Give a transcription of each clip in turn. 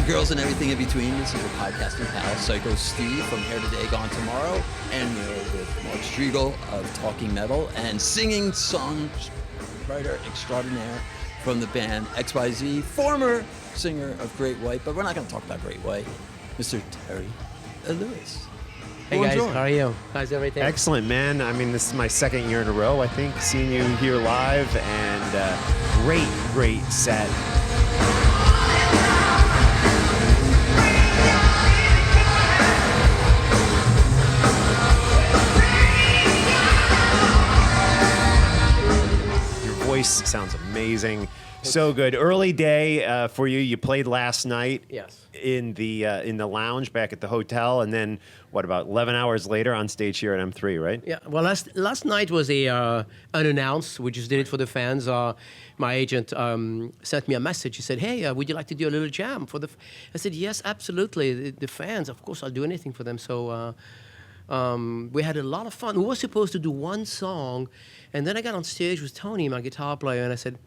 girls, and everything in between. This is your podcasting pal, Psycho Steve, from Here Today, Gone Tomorrow, and we're with Mark Strigl of Talking Metal and singing songwriter extraordinaire from the band XYZ, former singer of Great White, but we're not going to talk about Great White, Mr. Terry Ilous. Hey guys, how are you? How's everything? Excellent, man. I mean, this is my second year in a row, I think, seeing you here live, and great set. Your voice sounds amazing. So good. Early day for you. You played last night. Yes. In the lounge back at the hotel, and then what about 11 hours later on stage here at M3, right? Yeah. Well, last night was a unannounced. We just did it for the fans. My agent sent me a message. He said, "Hey, would you like to do a little jam for the?" I said, "Yes, absolutely. The fans, of course, I'll do anything for them." So we had a lot of fun. We were supposed to do one song, and then I got on stage with Tony, my guitar player, and I said,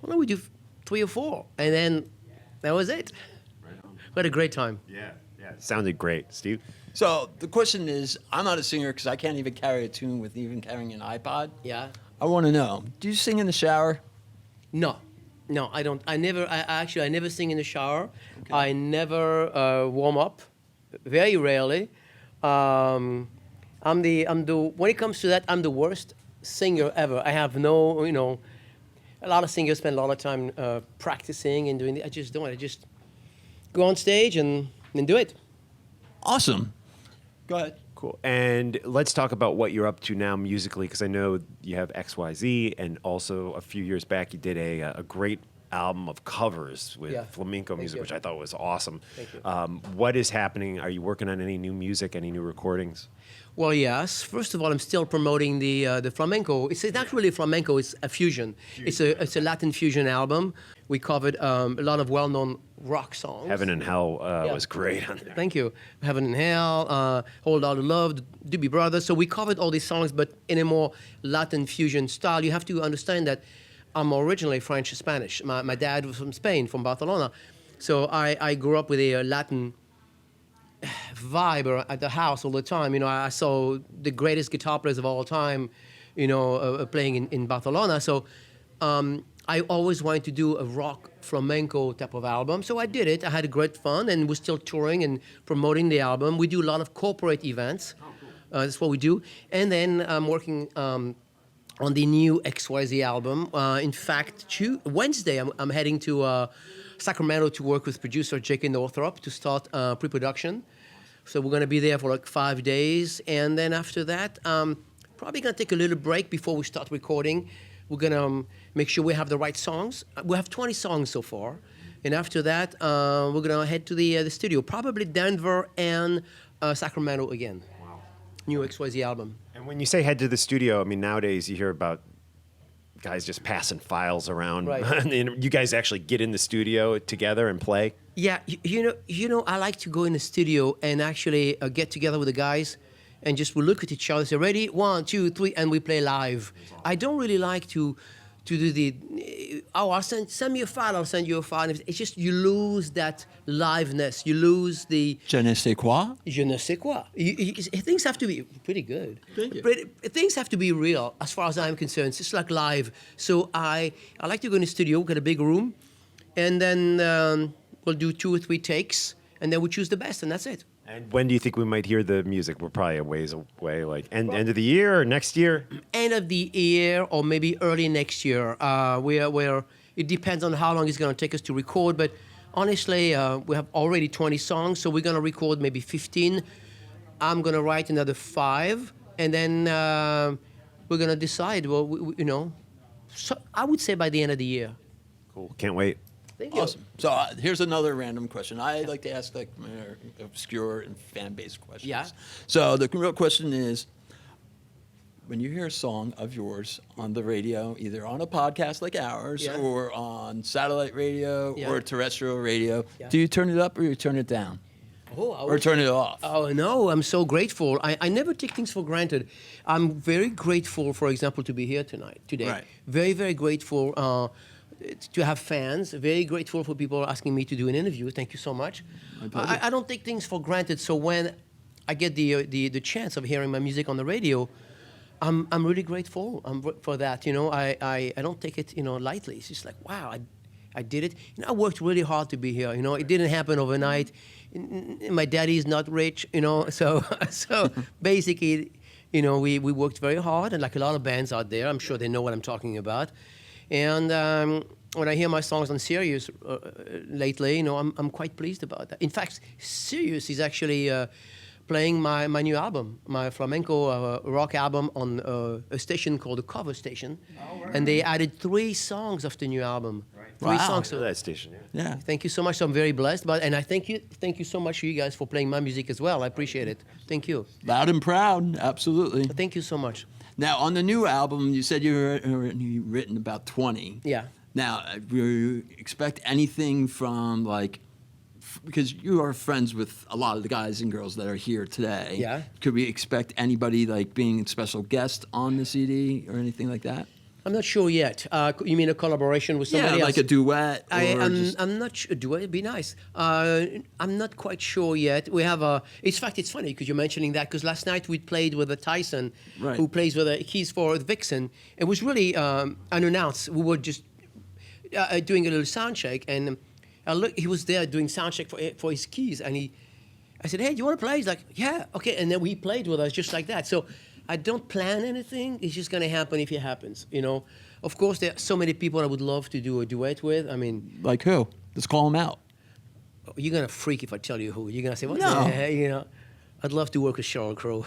"Why don't we do 3 or 4?" And then that was it. We had a great time. Yeah. Sounded great. Steve? So the question is, I'm not a singer because I can't even carry a tune with even carrying an iPod. Yeah. I want to know, do you sing in the shower? No, I don't. I never sing in the shower. Okay. I never warm up, very rarely. When it comes to that, I'm the worst singer ever. I have no, a lot of singers spend a lot of time practicing and doing it. I just don't. I just go on stage and do it. Awesome. Go ahead. Cool. And let's talk about what you're up to now musically, because I know you have XYZ, and also a few years back you did a great album of covers with flamenco music, which I thought was awesome. Thank you. What is happening? Are you working on any new music, any new recordings? Well, yes. First of all, I'm still promoting the flamenco. It's not really flamenco. It's a fusion. It's a Latin fusion album. We covered a lot of well-known rock songs. Heaven and Hell was great on there. Thank you. Heaven and Hell, Hold Out of Love, Doobie Brothers. So we covered all these songs, but in a more Latin fusion style. You have to understand that I'm originally French and Spanish. My dad was from Spain, from Barcelona. So I grew up with a Latin vibe at the house all the time. I saw the greatest guitar players of all time, playing in Barcelona. So I always wanted to do a rock flamenco type of album. So I did it. I had a great fun, and we're still touring and promoting the album. We do a lot of corporate events. Oh, cool. That's what we do. And then I'm working on the new XYZ album. In fact, Wednesday, I'm heading to Sacramento to work with producer J.K. Northrop to start pre-production. So we're going to be there for like 5 days. And then after that, probably going to take a little break before we start recording. We're going to make sure we have the right songs. We have 20 songs so far. And after that, we're going to head to the studio, probably Denver and Sacramento again. Wow. New XYZ album. And when you say head to the studio, I mean, nowadays you hear about guys just passing files around. Right. And you guys actually get in the studio together and play? Yeah, I like to go in the studio and actually get together with the guys and just we look at each other, say, ready, 1, 2, 3, and we play live. Awesome. I don't really like to do the, I'll send me a file, I'll send you a file. It's just, you lose that liveness. You lose the... Je ne sais quoi? Je ne sais quoi. Things have to be pretty good. Thank you. But things have to be real, as far as I'm concerned. It's just like live. So I like to go in the studio, get a big room, and then we'll do 2 or 3 takes, and then we choose the best, and that's it. And when do you think we might hear the music? We're probably a ways away, like end of the year or next year? End of the year or maybe early next year. It depends on how long it's going to take us to record, but honestly, we have already 20 songs, so we're going to record maybe 15. I'm going to write another 5, and then we're going to decide, so I would say by the end of the year. Cool. Can't wait. Thank you. Awesome. So here's another random question. I like to ask obscure and fan-based questions. Yeah. So the real question is, when you hear a song of yours on the radio, either on a podcast like ours or on satellite radio or terrestrial radio, do you turn it up or you turn it down? Or turn it off? Oh, no, I'm so grateful. I never take things for granted. I'm very grateful, for example, to be here today. Right. Very, very grateful. to have fans. Very grateful for people asking me to do an interview. Thank you so much. My pleasure. I don't take things for granted. So when I get the chance of hearing my music on the radio, I'm really grateful for that. I don't take it lightly. It's just like, wow, I did it. I worked really hard to be here. It didn't happen overnight. My daddy is not rich. So basically, we worked very hard, and like a lot of bands out there, I'm sure they know what I'm talking about. And when I hear my songs on Sirius lately, I'm quite pleased about that. In fact, Sirius is actually playing my new album, my flamenco rock album, on a station called the Cover Station. Oh, right. And they added 3 songs of the new album. Right. Three Wow. songs. To that station, Yeah. Thank you so much. I'm very blessed. And I thank you so much, you guys, for playing my music as well. I appreciate it. Thank you. Loud and proud. Absolutely. Thank you so much. Now, on the new album, you said you've written about 20. Yeah. Now, do you expect anything from, like, because you are friends with a lot of the guys and girls that are here today. Yeah. Could we expect anybody, like, being a special guest on the CD or anything like that? I'm not sure yet. You mean a collaboration with somebody else? Like a duet? I'm not sure. Duet would be nice. I'm not quite sure yet. We have in fact, it's funny because you're mentioning that, because last night we played with a Tyson, Right. who plays with keys for Vixen. It was really unannounced. We were just doing a little sound check, and he was there doing sound check for his keys, and I said, hey, do you want to play? He's like, yeah, okay. And then he played with us just like that. So I don't plan anything. It's just going to happen if it happens, Of course, there are so many people I would love to do a duet with. I mean, Like who? Let's call them out. you're going to freak if I tell you who. You're going to say, what No. the heck, I'd love to work with Sheryl Crow.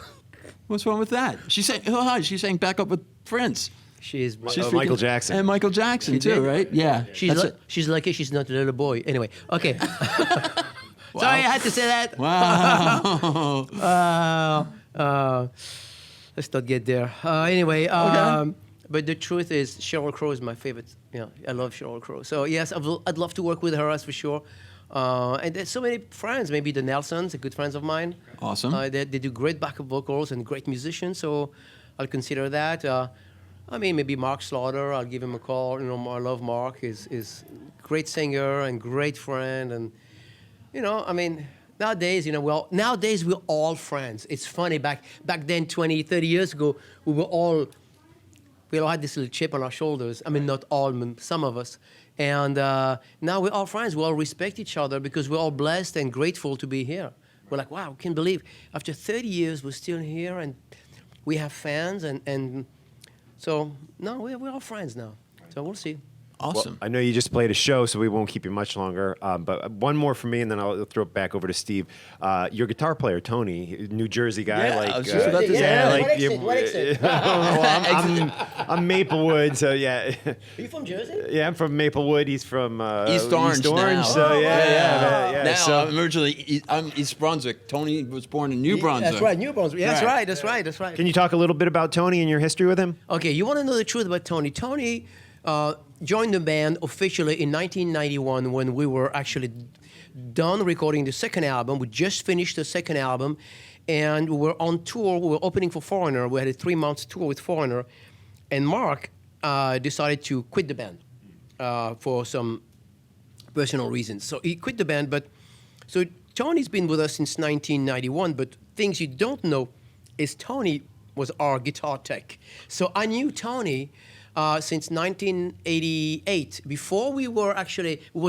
What's wrong with that? She's saying back up with Prince. She's She's Michael Jackson. And Michael Jackson, too, right? Yeah. she's lucky she's not a little boy. Anyway, okay. Sorry, I had to say that. Wow. Let's not get there. Anyway, Okay. but the truth is, Sheryl Crow is my favorite. I love Sheryl Crow. So yes, I'd love to work with her, that's for sure. And there's so many friends. Maybe the Nelsons, are good friends of mine. Awesome. They do great backup vocals and great musicians. So I'll consider that. Maybe Mark Slaughter. I'll give him a call. I love Mark. He's great singer and great friend. And nowadays, nowadays we're all friends. It's funny, back then, 20, 30 years ago, we all had this little chip on our shoulders. I mean, not all, some of us. And now we're all friends. We all respect each other because we're all blessed and grateful to be here. We're like, wow, I can't believe after 30 years we're still here and we have fans. And so, no, we're all friends now. So we'll see. Awesome. Well, I know you just played a show, so we won't keep you much longer. But one more for me, and then I'll throw it back over to Steve. Your guitar player, Tony, New Jersey guy. Yeah, like, I was just about to say. What exit? I'm Maplewood, so yeah. Are you from Jersey? Yeah, I'm from Maplewood. He's from East Orange now. So yeah. Now, So, I'm originally I'm East Brunswick. Tony was born in New Brunswick. That's right, New Brunswick. Yeah, Right. That's right. can you talk a little bit about Tony and your history with him? Okay, you want to know the truth about Tony? Tony joined the band officially in 1991 when we were actually done recording the second album. We just finished the second album, and we were on tour. We were opening for Foreigner. We had a 3-month tour with Foreigner, and Mark decided to quit the band for some personal reasons. So he quit the band, so Tony's been with us since 1991, but things you don't know is Tony was our guitar tech. So I knew Tony since 1988. Before we were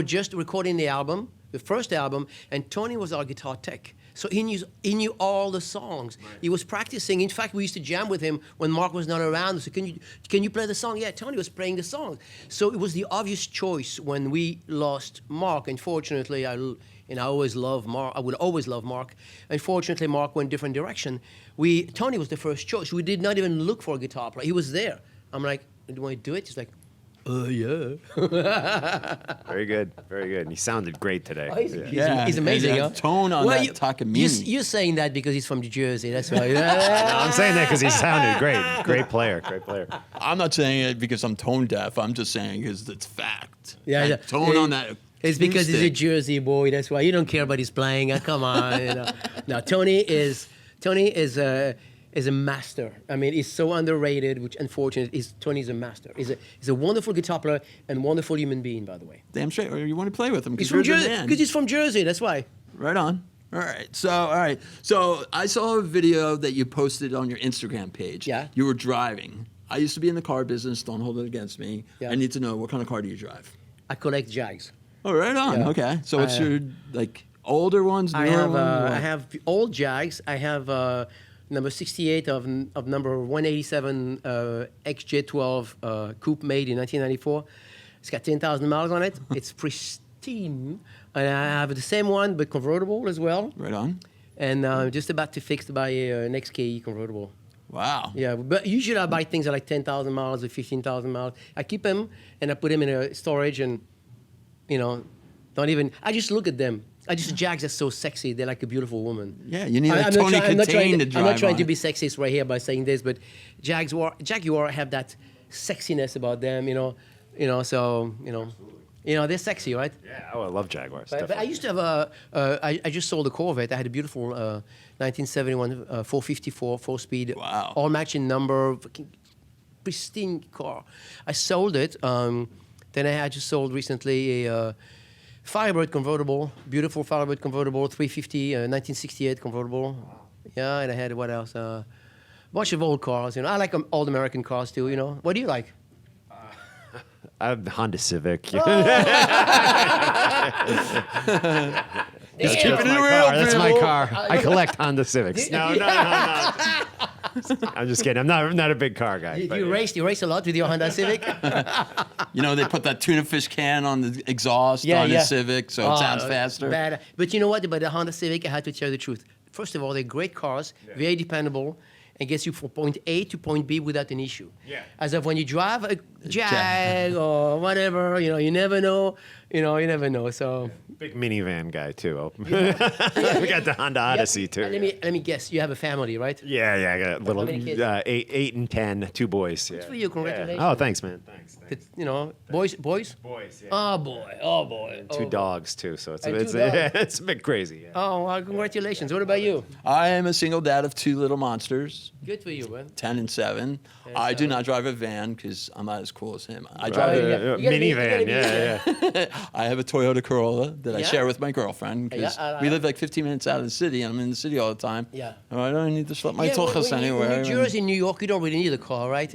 just recording the album, the first album, and Tony was our guitar tech. So he knew all the songs. Right. He was practicing. In fact, we used to jam with him when Mark was not around. So can you play the song? Yeah, Tony was playing the song. So it was the obvious choice when we lost Mark. Unfortunately, I always love Mark. I will always love Mark. Unfortunately, Mark went a different direction. Tony was the first choice. We did not even look for a guitar player. He was there. I'm like, do you want to do it? He's like, yeah. Very good. And he sounded great today. Oh, he's amazing. Huh? Tone on that Takamine. You're saying that because he's from New Jersey. That's why. No, I'm saying that because he sounded great. Great player. I'm not saying it because I'm tone deaf. I'm just saying because it's fact. Yeah. Tone on that. It's because he's a Jersey boy. That's why you don't care about his playing. Come on. No, Tony is is a master. I mean, he's so underrated, which unfortunately, Tony's a master. He's a wonderful guitar player and wonderful human being, by the way. Damn straight. Or you want to play with him? He's from Jersey. Because he's from Jersey, that's why. Right on. All right. So I saw a video that you posted on your Instagram page. Yeah. You were driving. I used to be in the car business. Don't hold it against me. Yeah. I need to know, what kind of car do you drive? I collect Jags. Oh, right on. Yeah. Okay. So what's your older ones, newer ones? I have old Jags. I have number 68 of number 187 XJ12 coupe made in 1994. It's got 10,000 miles on it. It's pristine. And I have the same one, but convertible as well. Right on. And just about to fix to buy an XKE convertible. Wow. Yeah, but usually I buy things that are like 10,000 miles or 15,000 miles. I keep them and I put them in a storage and, I just look at them. Jags are so sexy. They're like a beautiful woman. Yeah, you need a Tony Katane to drive I'm not trying on. to be sexist right here by saying this, but Jaguar have that sexiness about them, so, they're sexy, right? Yeah, I love Jaguars. But I used to have I just sold a Corvette. I had a beautiful 1971 454 4-speed, Wow. all matching number, fucking pristine car. I sold it. Then I just sold recently a Firebird convertible, beautiful Firebird convertible, 350, 1968 convertible. Yeah, and I had what else? A bunch of old cars. I like old American cars too. What do you like? I have the Honda Civic. Oh. Just Damn. keeping it real. That's my car. I collect Honda Civics. No. I'm just kidding. I'm not a big car guy. You but, race a lot with your Honda Civic? They put that tuna fish can on the exhaust on the Civic, so it sounds faster. Bad. But you know what? About the Honda Civic, I had to tell you the truth. First of all, they're great cars, very dependable, and gets you from point A to point B without an issue. Yeah. As of when you drive a Jag or whatever, you never know. You never know. So big minivan guy too. We got the Honda Odyssey too. Let me guess. You have a family, right? Yeah, I got a little many kids? 8 and 10, 2 boys. Good Yeah. for you. Congratulations. Yeah. Oh, thanks, man. Thanks. Boys. Boys. Yeah. Oh boy. Two dogs too, so it's And it's, two dogs. it's a bit crazy. Yeah. Oh, well, congratulations. What about you? I am a single dad of 2 little monsters, Good for you, man. 10 and 7. I do not drive a van because I'm not as cool as him. I Right. drive You gotta be- Minivan. Yeah. I have a Toyota Corolla that I Yeah? share with my girlfriend because Yeah, we live like 15 minutes out of the city and I'm in the city all the time. Yeah. Oh, I don't need to schlep my Yeah, tochas when anywhere. New Jersey, New York, you don't really need a car, right?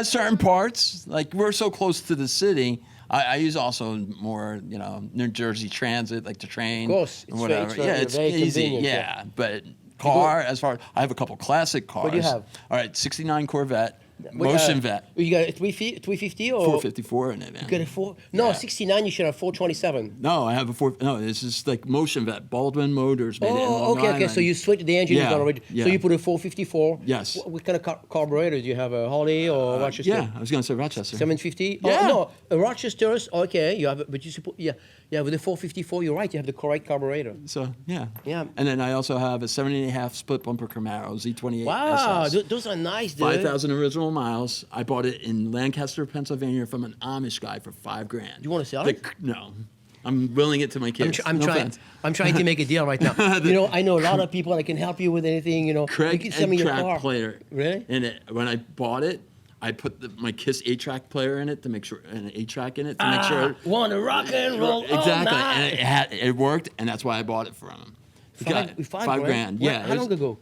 Certain parts, like we're so close to the city. I use also more, New Jersey Transit, like the train. Of course, and whatever. it's very easy. convenient, Yeah, but car, as far I have a couple classic cars. What do you have? All right, 69 Corvette, motion vet, You got a 350 or 454 in it, man. You got a 4? No, Yeah. 69. You should have 427. No, I have a 4. No, this is like motion vet. Baldwin Motors made it in Long Okay. Island. So you switched the engine. Yeah, Is already. yeah. So you put a 454. Yes. What kind of carburetor do you have? A Harley or Rochester? Yeah, I was going to say Rochester. 750. Yeah. Oh no, a Rochester's okay. You have, but you suppose with the 454. You're right. You have the correct carburetor. So yeah. Yeah. And then I also have a 7.5 split bumper Camaro Z28 Wow, SS. those are nice, dude. 5,000 original miles. I bought it in Lancaster, Pennsylvania from an Amish guy for $5,000. You wanna sell it? No. I'm willing it to my kids. I'm No trying. offense. I'm trying to make a deal right now. I know a lot of people that can help you with anything. You Craig can send me your track car. player. Really? And when I bought it, I put my Kiss 8-track player in it to make sure, and an 8-track in it to make sure. Want to rock and roll? Exactly. All night. And it worked, and that's why I bought it from him. Five grand? Yeah. How long ago?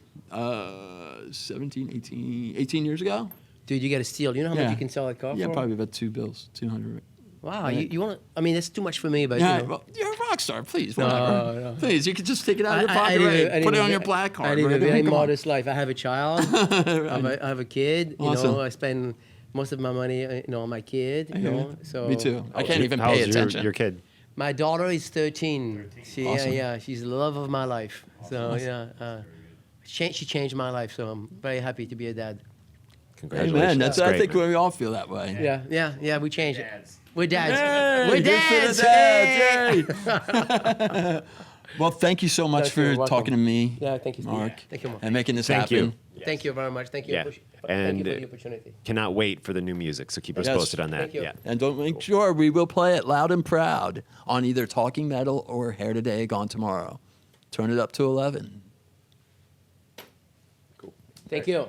17, 18 years ago. Dude, you got to steal. You know how much you can sell that car Yeah, for? probably about 2 bills, 200. Wow, you want to? I mean, that's too much for me, but Yeah, well, you're a rock star, please. Whatever. No. Please, you could just take it out of your pocket, put it on your black card. I live a right? very Come on. modest life. I have a child. I have a kid. Awesome. I spend most of my money, on my kid. I hear you. So Me too. I can't even How pay old's attention. your kid? My daughter is 13. Awesome. She's the love of my life. So she changed my life. So I'm very happy to be a dad. Congratulations. Amen. That's I great, think man. we all feel that way. Yeah. We changed it. We're dads. Hey, We're good for dads. the dads. Hey. Well, thank you so much You're for welcome. talking to me, Yeah, thank you, Steve. Mark, Thank you, Mark. and making this Thank happen. you. Thank you very much. Thank you. Yeah. Thank And you for the opportunity. cannot wait for the new music, so keep us Yes. posted on that. Thank you. Yeah. And don't make sure we will play it loud and proud on either Talking Metal or Hair Today, Gone Tomorrow. Turn it up to 11. Cool. Thank you.